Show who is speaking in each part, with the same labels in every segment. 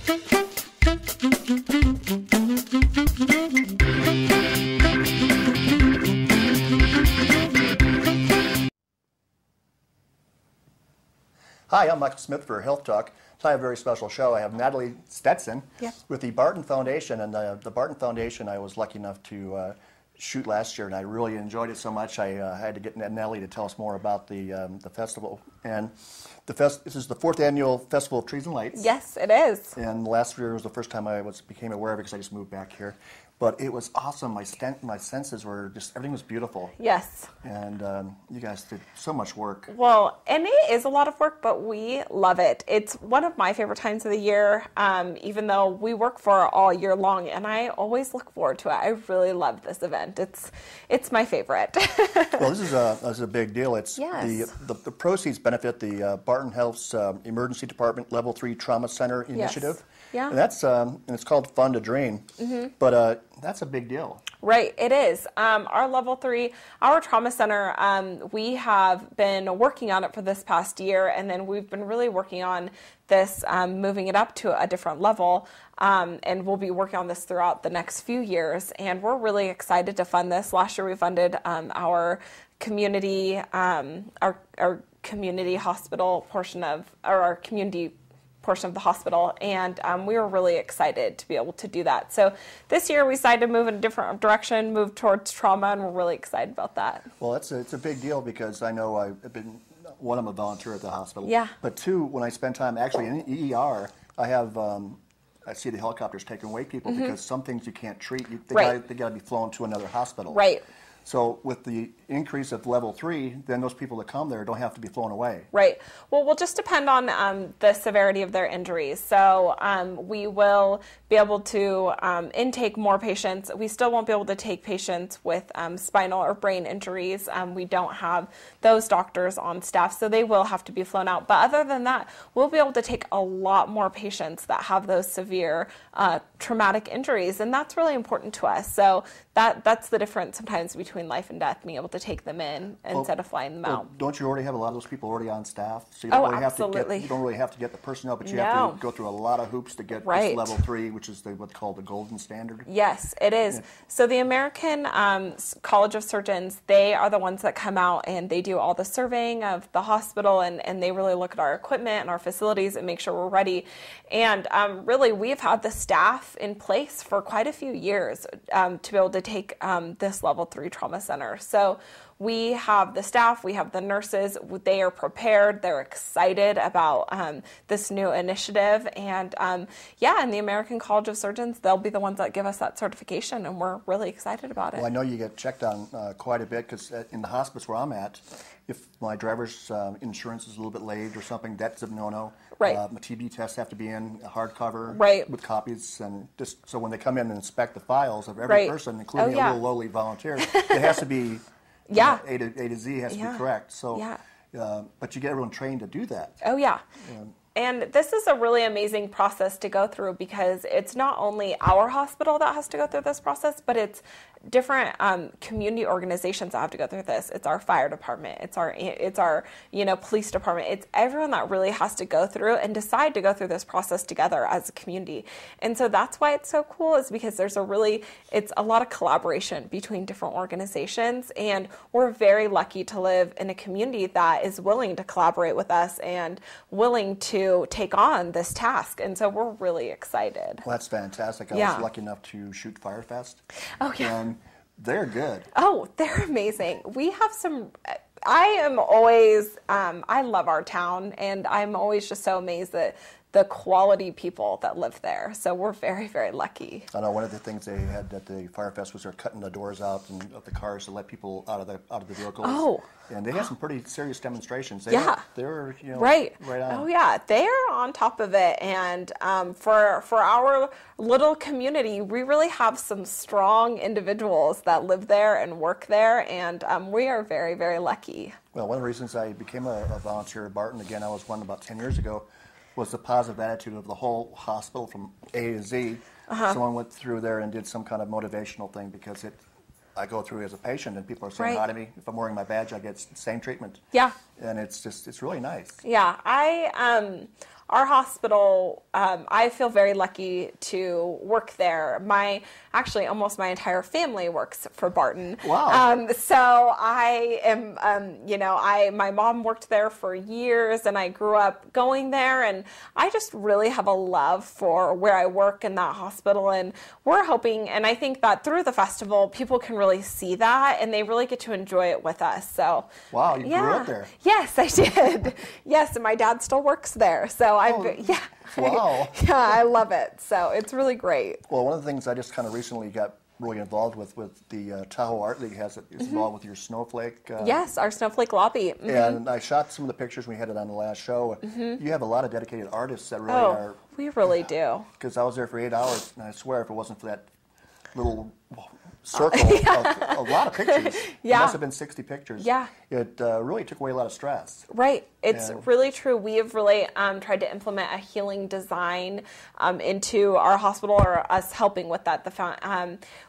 Speaker 1: Hi, I'm Michael Smith for Health Talk. Today I have a very special show. I have Natalie Stetson with the Barton Foundation. And the Barton Foundation I was lucky enough to shoot last year, and I really enjoyed it so much I had to get Natalie to tell us more about the festival. And this is the 4th annual Festival of Trees and Lights.
Speaker 2: Yes, it is.
Speaker 1: And last year was the first time I became aware of it because I just moved back here. But it was awesome. My senses were just, everything was beautiful.
Speaker 2: Yes.
Speaker 1: And you guys did so much work.
Speaker 2: Well, and it is a lot of work, but we love it. It's one of my favorite times of the year, even though we work for it all year long, and I always look forward to it. I really love this event. It's my favorite.
Speaker 1: Well, this is a big deal. It's the proceeds benefit the Barton Health's Emergency Department Level 3 Trauma Center Initiative.
Speaker 2: Yes. Yeah.
Speaker 1: And that's and it's called Fund to Dream. But that's a big deal.
Speaker 2: Right, it is. Our Level 3, our trauma center, we have been working on it for this past year, and then we've been really working on this, moving it up to a different level, and we'll be working on this throughout the next few years, and we're really excited to fund this. Last year we funded our community, our community hospital portion of, or our community portion of the hospital, and we were really excited to be able to do that. So this year we decided to move in a different direction, move towards trauma, and we're really excited about that.
Speaker 1: Well, it's a big deal because I know I've been, one, I'm a volunteer at the hospital.
Speaker 2: Yeah.
Speaker 1: But two, when I spend time actually in the ER, I see the helicopters taking away people because some things you can't treat. They got to be flown to another hospital.
Speaker 2: Right.
Speaker 1: So with the increase of Level 3, then those people that come there don't have to be flown away.
Speaker 2: Right. Well, we'll just depend on the severity of their injuries. So we will be able to intake more patients. We still won't be able to take patients with spinal or brain injuries. We don't have those doctors on staff, so they will have to be flown out. But other than that, we'll be able to take a lot more patients that have those severe traumatic injuries, and that's really important to us. So that's the difference sometimes between life and death, being able to take them in instead of flying them out.
Speaker 1: Don't you already have a lot of those people already on staff? So you
Speaker 2: don't
Speaker 1: don't really have to get the personnel, but you have to go through a lot of hoops to get this Level 3, which is what's called the golden standard.
Speaker 2: Yes, it is. Yeah. So the American College of Surgeons, they are the ones that come out and they do all the surveying of the hospital, and they really look at our equipment and our facilities and make sure we're ready. And really, we've had the staff in place for quite a few years to be able to take this Level 3 trauma center. So we have the staff, we have the nurses, they are prepared, they're excited about this new initiative, and and the American College of Surgeons, they'll be the ones that give us that certification, and we're really excited about it.
Speaker 1: Well, I know you get checked on quite a bit, because in the hospice where I'm at, if my driver's insurance is a little bit late or something, that's a no-no.
Speaker 2: Right.
Speaker 1: My TB tests have to be in a hardcover with copies, and just so when they come in and inspect the files of every person, including a little lowly volunteer, it has to be A to Z has to be correct. So, but you get everyone trained to do that.
Speaker 2: Oh yeah. And this is a really amazing process to go through, because it's not only our hospital that has to go through this process, but it's different community organizations that have to go through this. It's our fire department, it's our police department. It's everyone that really has to go through and decide to go through this process together as a community. And so that's why it's so cool, is because it's a lot of collaboration between different organizations, and we're very lucky to live in a community that is willing to collaborate with us and willing to take on this task. And so we're really excited.
Speaker 1: Well, that's fantastic. I was lucky enough to shoot Firefest.
Speaker 2: Oh yeah.
Speaker 1: And they're good.
Speaker 2: Oh, they're amazing. We have some, I am always, I love our town, and I'm always just so amazed at the quality people that live there. So we're very, very lucky. I know
Speaker 1: one of the things they had at the Firefest was they're cutting the doors out of the cars to let people out of the vehicles.
Speaker 2: Oh.
Speaker 1: And they had some pretty serious demonstrations. They were
Speaker 2: right
Speaker 1: on.
Speaker 2: Oh yeah, they're on top of it. And for our little community, we really have some strong individuals that live there and work there, and we are very, very lucky.
Speaker 1: Well, one of the reasons I became a volunteer at Barton, again, I was one about 10 years ago, was the positive attitude of the whole hospital from A to Z. Someone went through there and did some kind of motivational thing, because I go through as a patient and people are saying hi to me. If I'm wearing my badge, I get the same treatment.
Speaker 2: Yeah.
Speaker 1: And it's really nice.
Speaker 2: Yeah, our hospital, I feel very lucky to work there. Actually, almost my entire family works for Barton.
Speaker 1: Wow.
Speaker 2: So I am, my mom worked there for years, and I grew up going there, and I just really have a love for where I work in that hospital, and we're hoping, and I think that through the festival, people can really see that, and they really get to enjoy it with us. So,
Speaker 1: wow, you grew up there.
Speaker 2: Yes, I did. Yes, and my dad still works there. So yeah.
Speaker 1: Wow.
Speaker 2: Yeah, I love it. So it's really great.
Speaker 1: Well, one of the things I just kind of recently got really involved with the Tahoe Art League is involved with your snowflake.
Speaker 2: Yes, our snowflake lobby. Mm-hmm.
Speaker 1: And I shot some of the pictures we had it on the last show. Mm-hmm. You have a lot of dedicated artists that really are.
Speaker 2: We really do.
Speaker 1: Because I was there for 8 hours, and I swear if it wasn't for that little circle of a lot of pictures, it must have been 60 pictures.
Speaker 2: Yeah.
Speaker 1: It really took away a lot of stress.
Speaker 2: Right. It's really true. We have really tried to implement a healing design into our hospital, or us helping with that.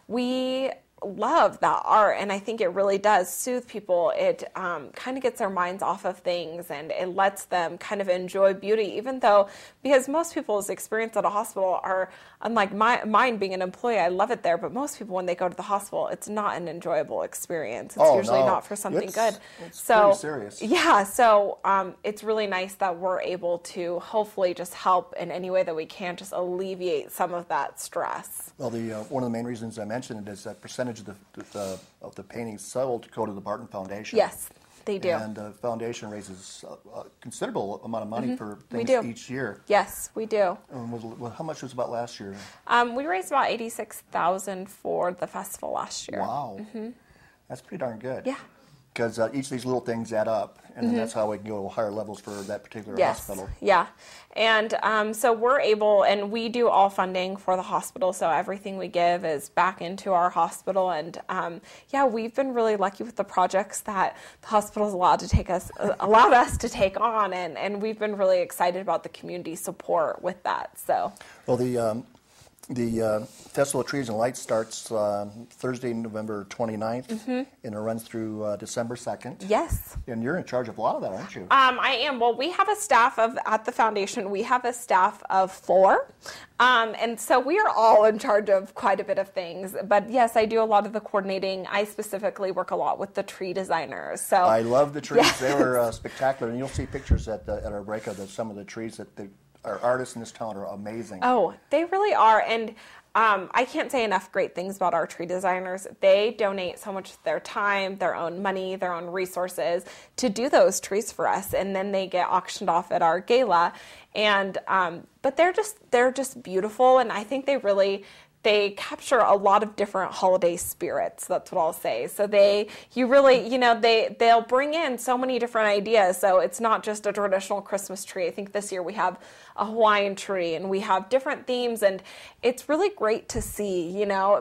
Speaker 2: We love that art, and I think it really does soothe people. It kind of gets their minds off of things, and it lets them kind of enjoy beauty, even though, because most people's experience at a hospital are, unlike mine being an employee, I love it there, but most people, when they go to the hospital, it's not an enjoyable experience. It's usually not for something good.
Speaker 1: It's pretty serious.
Speaker 2: Yeah, so it's really nice that we're able to hopefully just help in any way that we can, just alleviate some of that stress.
Speaker 1: Well, one of the main reasons I mentioned it is that percentage of the paintings sold go to the Barton Foundation.
Speaker 2: Yes, they do.
Speaker 1: And the foundation raises a considerable amount of money for things each year.
Speaker 2: Yes, we do.
Speaker 1: How much was about last year?
Speaker 2: We raised about $86,000 for the festival last year.
Speaker 1: Wow, that's pretty darn good.
Speaker 2: Yeah.
Speaker 1: Because each of these little things add up, and then that's how we can go to higher levels for that particular hospital.
Speaker 2: Yeah. And so we're able, and we do all funding for the hospital, so everything we give is back into our hospital. And we've been really lucky with the projects that the hospital's allowed us to take on, and we've been really excited about the community support with that. So.
Speaker 1: Well, the Festival of Trees and Lights starts Thursday, November 29th, and it runs through December 2nd.
Speaker 2: Yes.
Speaker 1: And you're in charge of a lot of that, aren't you?
Speaker 2: I am. Well, we have a staff at the foundation, we have a staff of 4. And so we are all in charge of quite a bit of things. But yes, I do a lot of the coordinating. I specifically work a lot with the tree designers. So I
Speaker 1: love the trees. Yes. They were spectacular. And you'll see pictures at our breakout of some of the trees that our artists in this town are amazing. Oh,
Speaker 2: they really are. And I can't say enough great things about our tree designers. They donate so much of their time, their own money, their own resources to do those trees for us. And then they get auctioned off at our gala. And but they're just beautiful. And I think they capture a lot of different holiday spirits. That's what I'll say. So they'll bring in so many different ideas. So it's not just a traditional Christmas tree. I think this year we have a Hawaiian tree, and we have different themes, and it's really great to see,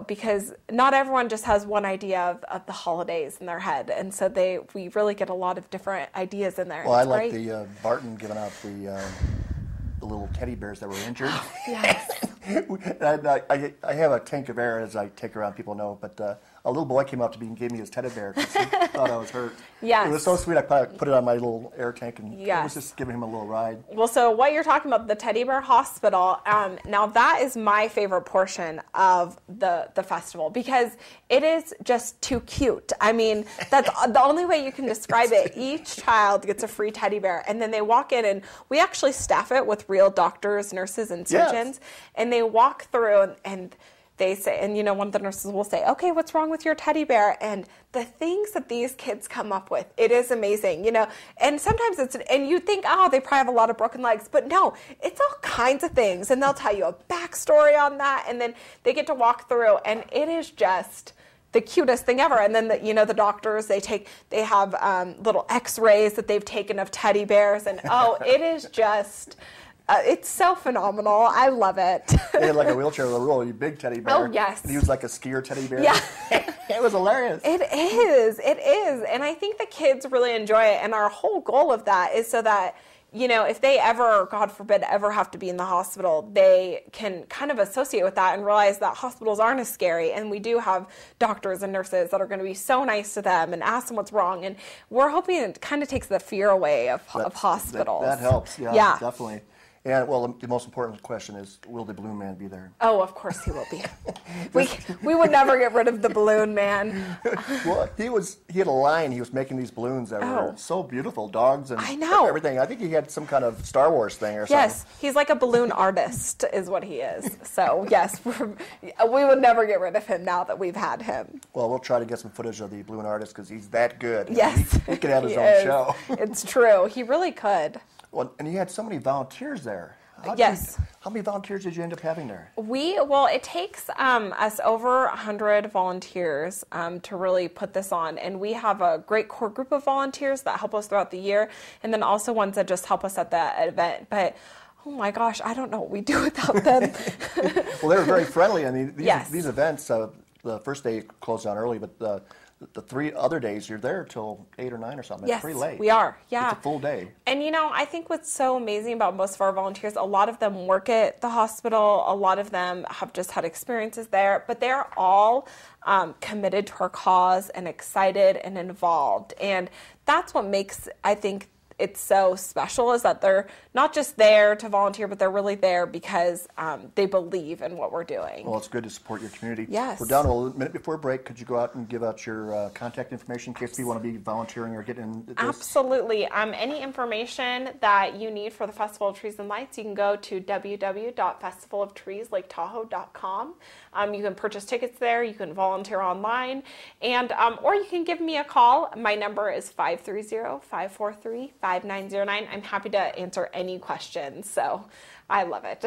Speaker 2: because not everyone just has one idea of the holidays in their head. And so we really get a lot of different ideas in there.
Speaker 1: Well, I like the Barton giving out the little teddy bears that were injured.
Speaker 2: Yes.
Speaker 1: I have a tank of air, as I take around, people know, but a little boy came up to me and gave me his teddy bear because he thought I was hurt.
Speaker 2: Yes.
Speaker 1: It was so sweet. I put it on my little air tank, and I was just giving him a little ride.
Speaker 2: Well, so what you're talking about, the Teddy Bear Hospital, now that is my favorite portion of the festival, because it is just too cute. I mean, that's the only way you can describe it. Each child gets a free teddy bear, and then they walk in, and we actually staff it with real doctors, nurses, and surgeons, and they walk through, and they say, and one of the nurses will say, "Okay, what's wrong with your teddy bear?" And the things that these kids come up with, it is amazing, And sometimes and you think, oh, they probably have a lot of broken legs, but no, it's all kinds of things, and they'll tell you a backstory on that, and then they get to walk through, and it is just the cutest thing ever. And then the doctors, they have little X-rays that they've taken of teddy bears, and it is just. It's so phenomenal. I love it.
Speaker 1: They had like a wheelchair with a really big teddy bear.
Speaker 2: Oh, yes.
Speaker 1: And he was like a skier teddy bear.
Speaker 2: Yeah.
Speaker 1: It was hilarious.
Speaker 2: It is. And I think the kids really enjoy it. And our whole goal of that is so that, if they ever, God forbid, ever have to be in the hospital, they can kind of associate with that and realize that hospitals aren't as scary. And we do have doctors and nurses that are going to be so nice to them and ask them what's wrong. And we're hoping it kind of takes the fear away of hospitals.
Speaker 1: That helps. Yeah, definitely. And, well, the most important question is, will the Balloon Man be there?
Speaker 2: Oh, of course he will be. we would never get rid of the Balloon Man.
Speaker 1: Well, he had a line. He was making these balloons that were so beautiful, dogs and
Speaker 2: I know.
Speaker 1: everything. I think he had some kind of Star Wars thing or something.
Speaker 2: Yes, he's like a balloon artist is what he is. So, yes, we would never get rid of him now that we've had him.
Speaker 1: Well, we'll try to get some footage of the balloon artist because he's that good.
Speaker 2: Yes.
Speaker 1: He could have his own show.
Speaker 2: It's true. He really could.
Speaker 1: Well, and you had so many volunteers there.
Speaker 2: Yes.
Speaker 1: How many volunteers did you end up having there?
Speaker 2: It takes us over 100 volunteers to really put this on. And we have a great core group of volunteers that help us throughout the year, and then also ones that just help us at the event. But oh my gosh, I don't know what we do without them.
Speaker 1: Well, they were very friendly. I mean,
Speaker 2: Yes.
Speaker 1: these events, the first day closed down early, but the 3 other days you're there till 8 or 9 or something.
Speaker 2: Yes,
Speaker 1: it's pretty late.
Speaker 2: we are. Yeah,
Speaker 1: it's a full day.
Speaker 2: And I think what's so amazing about most of our volunteers, a lot of them work at the hospital. A lot of them have just had experiences there, but they're all committed to our cause and excited and involved. And that's what makes, I think, it's so special, is that they're not just there to volunteer, but they're really there because they believe in what we're doing.
Speaker 1: Well, it's good to support your community.
Speaker 2: Yes.
Speaker 1: We're down to a minute before break. Could you go out and give out your contact information in case you want to be volunteering or getting in this?
Speaker 2: Absolutely. Any information that you need for the Festival of Trees and Lights, you can go to www.festivalofTreesLakeTahoe.com. You can purchase tickets there. You can volunteer online, and or you can give me a call. My number is 530-543-5909. I'm happy to answer any questions, so I love it.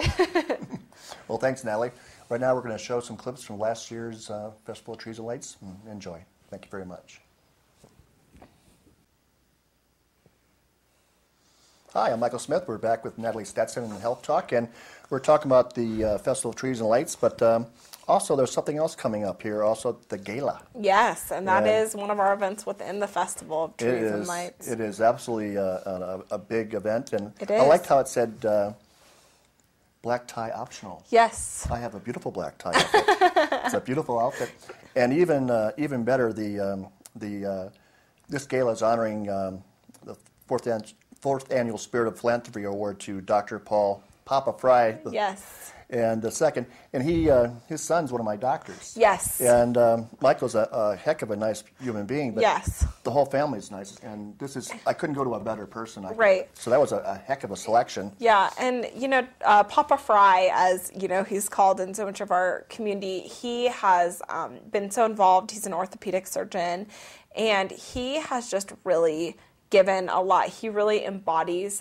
Speaker 1: Well, thanks, Natalie. Right now we're going to show some clips from last year's Festival of Trees and Lights. Enjoy. Thank you very much. Hi, I'm Michael Smith. We're back with Natalie Stetson in Health Talk, and we're talking about the Festival of Trees and Lights, but also there's something else coming up here, also the gala.
Speaker 2: Yes, and that is one of our events within the Festival of Trees and Lights.
Speaker 1: It is absolutely a big event, and
Speaker 2: it is.
Speaker 1: I liked how it said black tie optional.
Speaker 2: Yes.
Speaker 1: I have a beautiful black tie outfit. It's a beautiful outfit, and even better, this gala is honoring the fourth annual Spirit of Philanthropy Award to Dr. Paul Papa Fry.
Speaker 2: Yes.
Speaker 1: And the second, and his son's one of my doctors.
Speaker 2: Yes.
Speaker 1: And Michael's a heck of a nice human being. But
Speaker 2: yes.
Speaker 1: The whole family's nice, and I couldn't go to a better person.
Speaker 2: Right.
Speaker 1: So that was a heck of a selection.
Speaker 2: Yeah, and Papa Fry, as he's called in so much of our community, he has been so involved. He's an orthopedic surgeon, and he has just really given a lot. He really embodies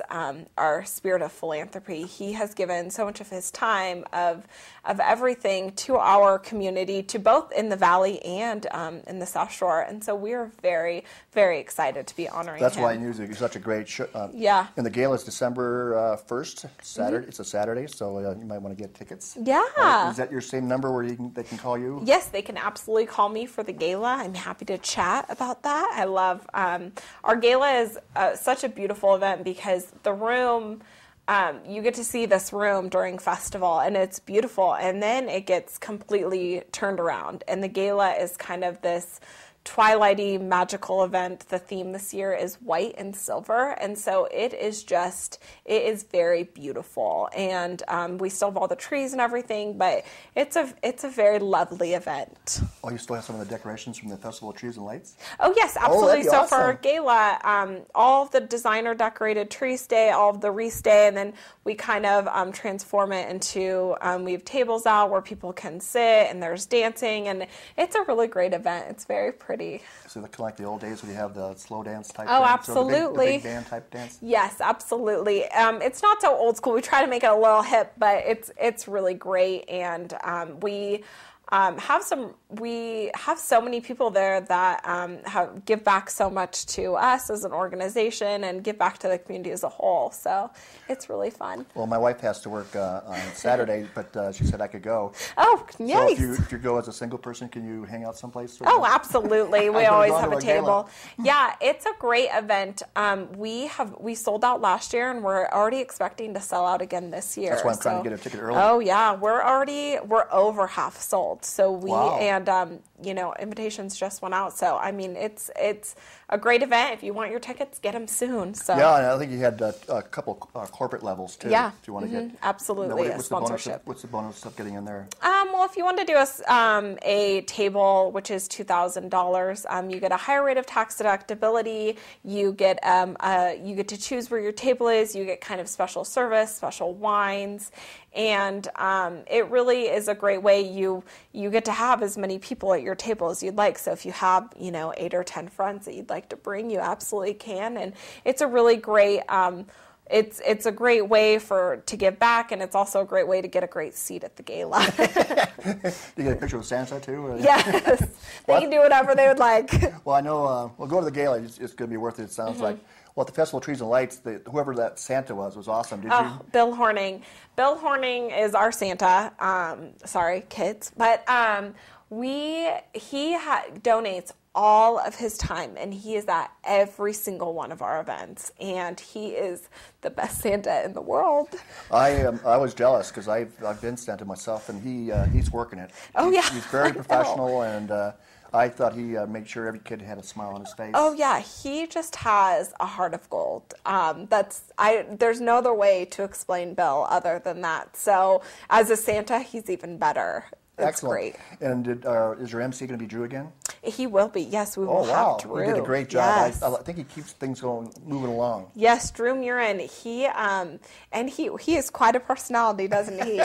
Speaker 2: our spirit of philanthropy. He has given so much of his time, of everything to our community, to both in the Valley and in the South Shore. And so we are very, very excited to be honoring him.
Speaker 1: That's why music is such a great show.
Speaker 2: Yeah.
Speaker 1: And the gala is December 1st, Saturday. Mm-hmm. It's a Saturday, so you might want to get tickets.
Speaker 2: Yeah.
Speaker 1: Is that your same number where they can call you?
Speaker 2: Yes, they can absolutely call me for the gala. I'm happy to chat about that. I love our gala is such a beautiful event because the room, you get to see this room during festival, and it's beautiful, and then it gets completely turned around, and the gala is kind of this twilighty magical event. The theme this year is white and silver, and so it is very beautiful, and we still have all the trees and everything, but it's a very lovely event.
Speaker 1: Oh, you still have some of the decorations from the Festival of Trees and Lights?
Speaker 2: Oh yes, absolutely.
Speaker 1: So
Speaker 2: awesome. For our gala, all of the designer decorated trees stay, all of the wreaths stay, and then we kind of transform it into we have tables out where people can sit, and there's dancing, and it's a really great event. It's very pretty.
Speaker 1: So kind of like the old days when you have the slow dance type
Speaker 2: Oh,
Speaker 1: dance,
Speaker 2: absolutely.
Speaker 1: the big band type dance?
Speaker 2: Yes, absolutely. It's not so old school. We try to make it a little hip, but it's really great, and we have so many people there that give back so much to us as an organization and give back to the community as a whole. So it's really fun.
Speaker 1: Well, my wife has to work on Saturday, but she said I could go.
Speaker 2: Oh, nice.
Speaker 1: So if you go as a single person, can you hang out someplace?
Speaker 2: Oh, absolutely. We always have a table. Yeah, it's a great event. We sold out last year, and we're already expecting to sell out again this year.
Speaker 1: That's why I'm trying to get a ticket early.
Speaker 2: Oh yeah, we're over half sold. world. So
Speaker 1: Wow.
Speaker 2: and invitations just went out. So I mean, it's a great event. If you want your tickets, get them soon. So
Speaker 1: yeah, and I think you had a couple corporate levels too.
Speaker 2: Yeah,
Speaker 1: If you want to get
Speaker 2: absolutely a
Speaker 1: what's
Speaker 2: sponsorship.
Speaker 1: What's the bonus of getting in there?
Speaker 2: Well, if you want to do a table, which is $2,000, you get a higher rate of tax deductibility. You get to choose where your table is. You get kind of special service, special wines, and it really is a great way. You get to have as many people at your table as you'd like. So if you have 8 or 10 friends that you'd like to bring, you absolutely can, and it's a really great. It's a great way to give back, and it's also a great way to get a great seat at the gala.
Speaker 1: You get a picture of Santa too? Or?
Speaker 2: Yes, they can do whatever they would like.
Speaker 1: Well, I know. We'll go to the gala. It's going to be worth it. It sounds like. Well, at the Festival of Trees and Lights, whoever that Santa was awesome. Did you?
Speaker 2: Bill Horning. Bill Horning is our Santa. Sorry, kids, but he donates all of his time, and he is at every single one of our events, and he is the best Santa in the world.
Speaker 1: I was jealous because I've been Santa myself, and he's working it. He's very professional, and I thought he made sure every kid had a smile on his face.
Speaker 2: Oh yeah, he just has a heart of gold. There's no other way to explain Bill other than that. So as a Santa, he's even better. It's
Speaker 1: Excellent.
Speaker 2: Great.
Speaker 1: And is your MC going to be Drew again?
Speaker 2: He will be. Yes, we will have Drew.
Speaker 1: He did a great job. Yes. I think he keeps things moving along.
Speaker 2: Yes, Drew Murin. He is quite a personality, doesn't he?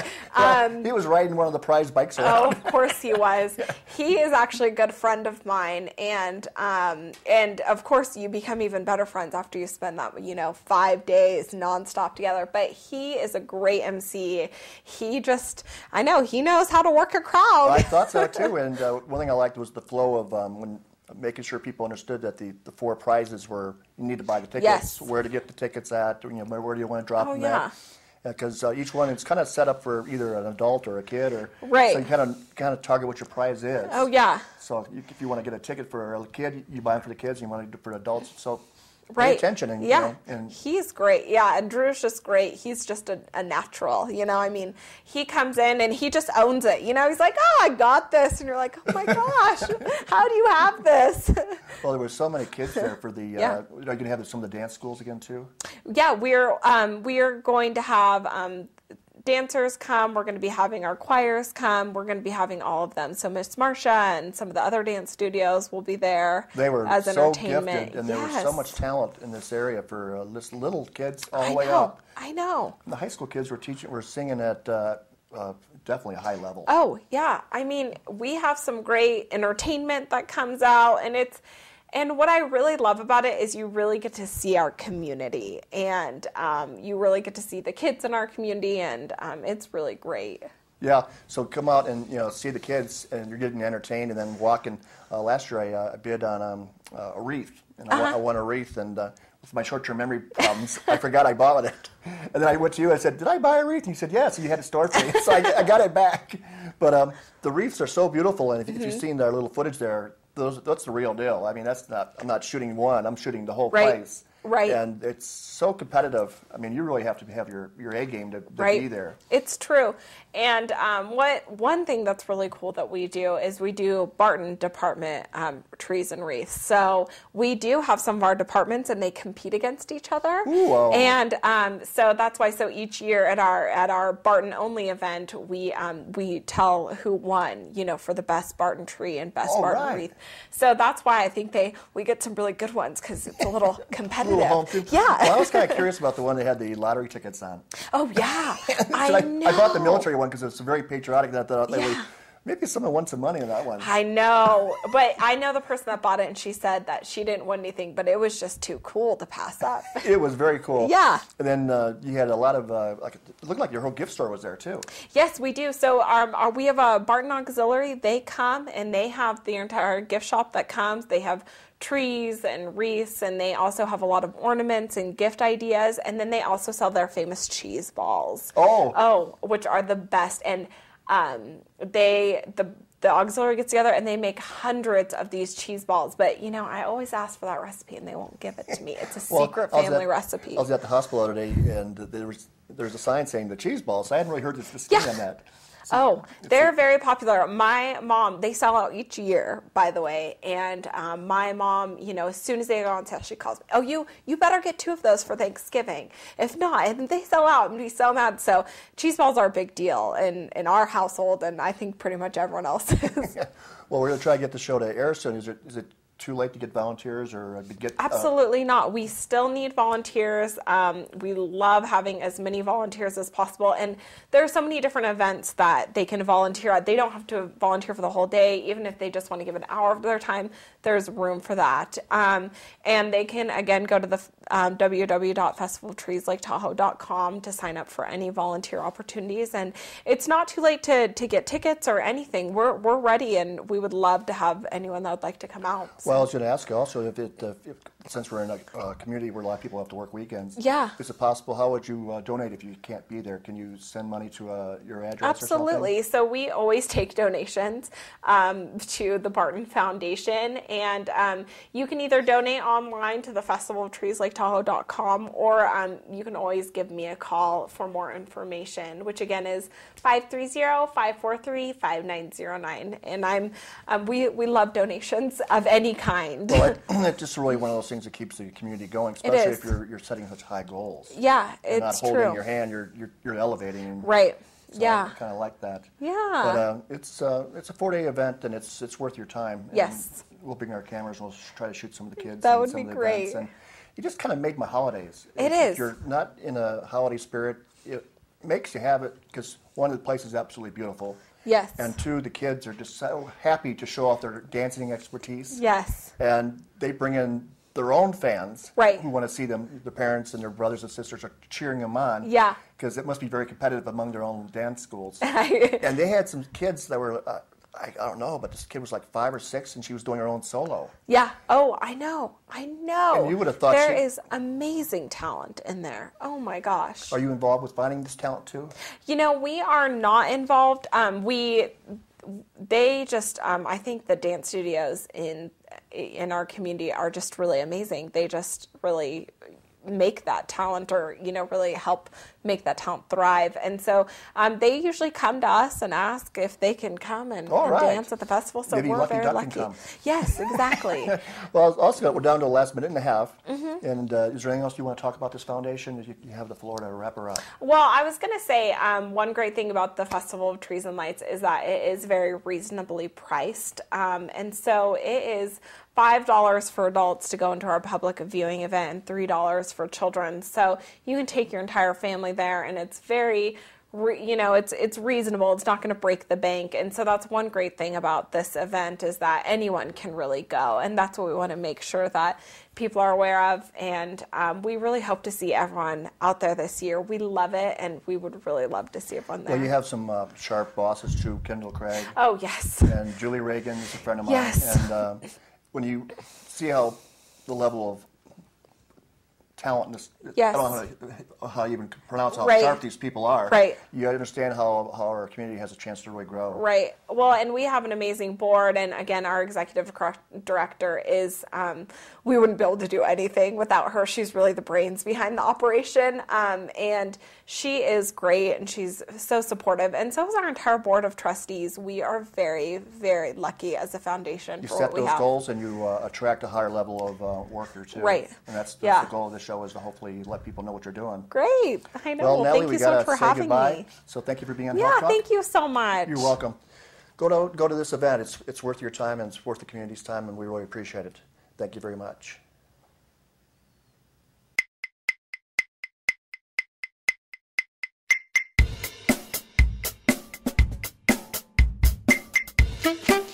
Speaker 1: He was riding one of the prize bikes around.
Speaker 2: Oh, of course he was. He is actually a good friend of mine, and of course you become even better friends after you spend that 5 days nonstop together. But he is a great MC. He knows how to work a crowd.
Speaker 1: I thought so too. And one thing I liked was the flow of when making sure people understood that the 4 prizes were you need to buy the tickets,
Speaker 2: yes.
Speaker 1: where to get the tickets at, where do you want to drop them
Speaker 2: yeah.
Speaker 1: at. Because each one is kind of set up for either an adult or a kid, or
Speaker 2: right.
Speaker 1: So you kind of target what your prize is.
Speaker 2: Oh yeah.
Speaker 1: So if you want to get a ticket for a kid, you buy them for the kids. And you want to do it for adults. So
Speaker 2: right.
Speaker 1: pay attention. And,
Speaker 2: and he's great. Yeah, and Drew's just great. He's just a natural. I mean, he comes in and he just owns it. He's like, oh, I got this, and you're like, oh my gosh, how do you have this?
Speaker 1: Well, there were so many kids there for the.
Speaker 2: Yeah.
Speaker 1: Are you going to have some of the dance schools again too?
Speaker 2: Yeah, we are going to have dancers come. We're going to be having our choirs come. We're going to be having all of them. So Miss Marcia and some of the other dance studios will be there.
Speaker 1: They were
Speaker 2: as
Speaker 1: so
Speaker 2: entertainment.
Speaker 1: gifted, and there was so much talent in this area for little kids all the way
Speaker 2: know.
Speaker 1: up.
Speaker 2: I know.
Speaker 1: The high school kids were singing at definitely a high level.
Speaker 2: Oh yeah, I mean we have some great entertainment that comes out, and what I really love about it is you really get to see our community, and you really get to see the kids in our community, and it's really great.
Speaker 1: Yeah, so come out and see the kids, and you're getting entertained, and then walking. Last year I bid on a wreath, and I won a wreath, and with my short-term memory problems, I forgot I bought it. And then I went to you, I said, did I buy a wreath? And you said, yes, and you had to store for me, so I got it back. But the wreaths are so beautiful, and if you've seen our little footage there, that's the real deal. I mean, I'm not shooting one, I'm shooting the whole place.
Speaker 2: Right.
Speaker 1: And it's so competitive. I mean, you really have to have your A game to be there.
Speaker 2: It's true. And one thing that's really cool that we do is we do Barton Department trees and wreaths. So we do have some of our departments, and they compete against each other.
Speaker 1: Ooh,
Speaker 2: and so that's why. So each year at our Barton only event, we tell who won, for the best Barton tree and best Barton wreath. So that's why I think we get some really good ones, because it's a little competitive. Yeah.
Speaker 1: Well, I was kind of curious about the one that had the lottery tickets on.
Speaker 2: Oh yeah,
Speaker 1: I know. I bought the military one because it's very patriotic. That I thought maybe someone won some money on that one.
Speaker 2: I know, but I know the person that bought it, and she said that she didn't win anything, but it was just too cool to pass up.
Speaker 1: It was very cool.
Speaker 2: Yeah.
Speaker 1: And then you had a lot of it looked like your whole gift store was there too.
Speaker 2: Yes, we do. So we have a Barton Auxiliary. They come and they have the entire gift shop that comes. They have trees and wreaths, and they also have a lot of ornaments and gift ideas, and then they also sell their famous cheese balls. Which are the best. And the auxiliary gets together and they make hundreds of these cheese balls, but I always ask for that recipe and they won't give it to me. It's a secret family recipe.
Speaker 1: I was at the hospital the other day, and there's a sign saying the cheese balls. I hadn't really heard this thing on that.
Speaker 2: They're very popular. My mom, they sell out each year, by the way. And my mom, as soon as they go on sale, she calls me, oh, you better get 2 of those for Thanksgiving. If not, and they sell out and be so mad. So cheese balls are a big deal in our household, and I think pretty much everyone else's.
Speaker 1: Well, we're going to try to get the show to air soon. Is it too late to get volunteers or to get?
Speaker 2: Absolutely not. We still need volunteers. We love having as many volunteers as possible. And there are so many different events that they can volunteer at. They don't have to volunteer for the whole day. Even if they just want to give an hour of their time, there's room for that. And they can, again, go to the www.festivaltreeslaketahoe.com to sign up for any volunteer opportunities. And it's not too late to get tickets or anything. We're ready, and we would love to have anyone that would like to come out.
Speaker 1: Well, I was going to ask you also, if since we're in a community where a lot of people have to work weekends, is it possible, how would you donate if you can't be there? Can you send money to your address
Speaker 2: Absolutely.
Speaker 1: or something?
Speaker 2: So we always take donations to the Barton Foundation, and you can either donate online to the festivaltreeslaketahoe.com, or you can always give me a call for more information, which again is 530-543-5909. And we love donations of any kind.
Speaker 1: Well, it's just really one of those things that keeps the community going, especially if you're setting such high goals.
Speaker 2: Yeah,
Speaker 1: you're
Speaker 2: it's
Speaker 1: not
Speaker 2: true.
Speaker 1: holding your hand, you're elevating.
Speaker 2: Right.
Speaker 1: So
Speaker 2: yeah.
Speaker 1: I kind of like that.
Speaker 2: Yeah.
Speaker 1: But it's a 4-day event, and it's worth your time.
Speaker 2: Yes.
Speaker 1: And we'll bring our cameras, and we'll try to shoot some of the kids.
Speaker 2: That
Speaker 1: and
Speaker 2: would
Speaker 1: some
Speaker 2: be
Speaker 1: of the
Speaker 2: great.
Speaker 1: events. And you just kind of made my holidays.
Speaker 2: It
Speaker 1: If
Speaker 2: is.
Speaker 1: you're not in a holiday spirit, it makes you have it, because one, the place is absolutely beautiful.
Speaker 2: Yes.
Speaker 1: And 2, the kids are just so happy to show off their dancing expertise.
Speaker 2: Yes.
Speaker 1: And they bring in their own fans
Speaker 2: Right.
Speaker 1: who want to see them. The parents and their brothers and sisters are cheering them on.
Speaker 2: Yeah.
Speaker 1: Because it must be very competitive among their own dance schools. And they had some kids that were, I don't know, but this kid was like 5 or 6, and she was doing her own solo.
Speaker 2: Yeah. Oh, I know.
Speaker 1: And you would have thought
Speaker 2: there is amazing talent in there. Oh my gosh.
Speaker 1: Are you involved with finding this talent too?
Speaker 2: We are not involved. I think the dance studios in our community are just really amazing. They just really make that talent, or really help make that talent thrive. And so they usually come to us and ask if they can come and dance at the festival. So
Speaker 1: Maybe
Speaker 2: we're
Speaker 1: Lucky
Speaker 2: very
Speaker 1: Duck
Speaker 2: lucky.
Speaker 1: can come.
Speaker 2: Yes, exactly.
Speaker 1: Well, also, we're down to the last minute and a half. Mm-hmm. And is there anything else you want to talk about this foundation? You have the floor to wrap her up.
Speaker 2: Well, I was going to say one great thing about the Festival of Trees and Lights is that it is very reasonably priced. And so it is $5 for adults to go into our public viewing event, and $3 for children. So you can take your entire family there, and it's very, it's reasonable. It's not going to break the bank. And so that's one great thing about this event, is that anyone can really go. And that's what we want to make sure that people are aware of. And we really hope to see everyone out there this year. We love it, and we would really love to see everyone there.
Speaker 1: Well, you have some sharp bosses too, Kendall Craig.
Speaker 2: Oh, yes.
Speaker 1: And Julie Reagan is a friend of mine.
Speaker 2: Yes.
Speaker 1: And when you see how the level of talent,
Speaker 2: Yes.
Speaker 1: I don't know how you even pronounce how
Speaker 2: Right.
Speaker 1: sharp these people are.
Speaker 2: Right.
Speaker 1: You understand how our community has a chance to really grow.
Speaker 2: Right. Well, and we have an amazing board, and again, our executive director is, we wouldn't be able to do anything without her. She's really the brains behind the operation, and she is great, and she's so supportive, and so is our entire board of trustees. We are very, very lucky as a foundation
Speaker 1: You
Speaker 2: for
Speaker 1: set
Speaker 2: what we
Speaker 1: those
Speaker 2: have.
Speaker 1: goals, and you attract a higher level of worker too.
Speaker 2: Right.
Speaker 1: And that's
Speaker 2: Yeah.
Speaker 1: the goal of the show, is to hopefully let people know what you're doing.
Speaker 2: Great. I know.
Speaker 1: Well, Natalie,
Speaker 2: thank
Speaker 1: we
Speaker 2: you so
Speaker 1: gotta
Speaker 2: much for
Speaker 1: say
Speaker 2: having
Speaker 1: goodbye.
Speaker 2: me.
Speaker 1: So thank you for being on
Speaker 2: Yeah,
Speaker 1: Health Talk.
Speaker 2: thank you so much.
Speaker 1: You're welcome. Go to this event. It's worth your time, and it's worth the community's time, and we really appreciate it. Thank you very much.
Speaker 3: Thank you.